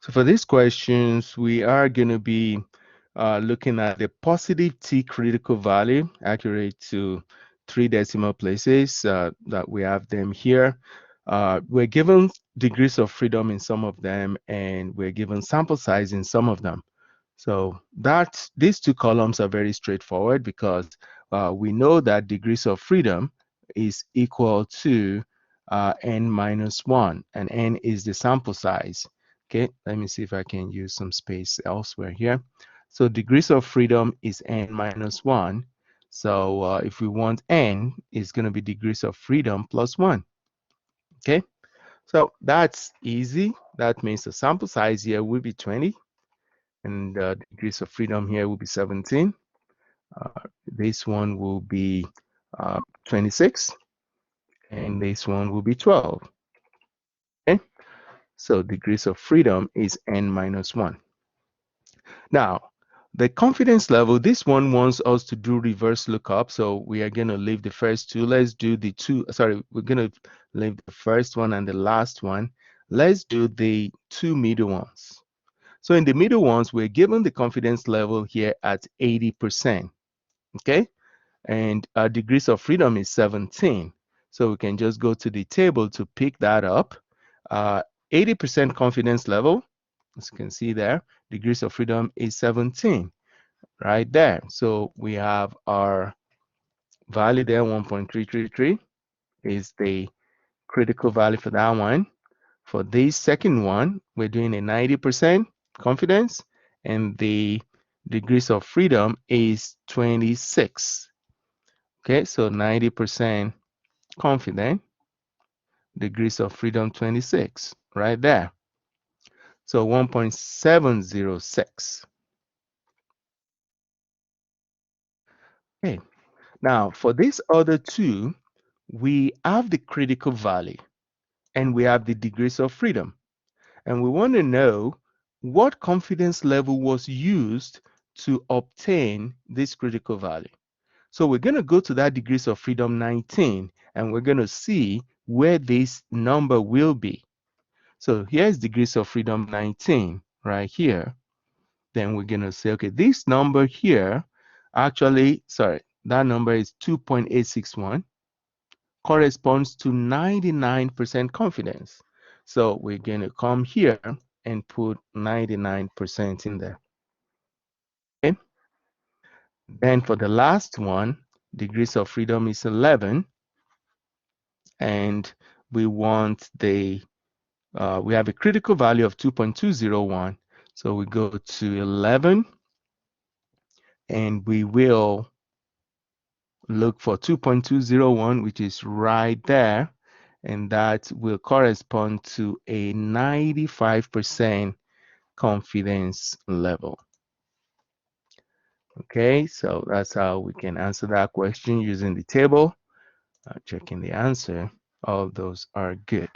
So for these questions, we are going to be looking at the positive t critical value, accurate to 3 decimal places that we have them here. We're given degrees of freedom in some of them, and we're given sample size in some of them. So these two columns are very straightforward because we know that degrees of freedom is equal to n minus 1, and n is the sample size. Okay, let me see if I can use some space elsewhere here. So degrees of freedom is n minus 1. So if we want n, it's going to be degrees of freedom plus 1. Okay, so that's easy. That means the sample size here will be 20, and degrees of freedom here will be 17. This one will be 26, and this one will be 12. Okay, so degrees of freedom is n minus 1. Now, the confidence level, this one wants us to do reverse lookup, so we are going to leave the first two. Let's do the two, sorry, we're going to leave the first one and the last one. Let's do the two middle ones. So in the middle ones, we're given the confidence level here at 80%, okay? And our degrees of freedom is 17. So we can just go to the table to pick that up. 80% confidence level, as you can see there, degrees of freedom is 17 right there. So we have our value there, 1.333 is the critical value for that one. For this second one, we're doing a 90% confidence, and the degrees of freedom is 26. Okay, so 90% confident, degrees of freedom 26, right there. So 1.706. Okay, now for these other two, we have the critical value and we have the degrees of freedom. And we want to know what confidence level was used to obtain this critical value. So we're going to go to that degrees of freedom 19, and we're going to see where this number will be. So here's degrees of freedom 19 right here. Then we're going to say, okay, this number here, actually, sorry, that number is 2.861, corresponds to 99% confidence. So we're going to come here and put 99% in there. Okay. Then for the last one, degrees of freedom is 11, and we want the we have a critical value of 2.201. So we go to 11, and we will look for 2.201, which is right there, and that will correspond to a 95% confidence level. Okay, so that's how we can answer that question using the table. Checking the answer. All those are good.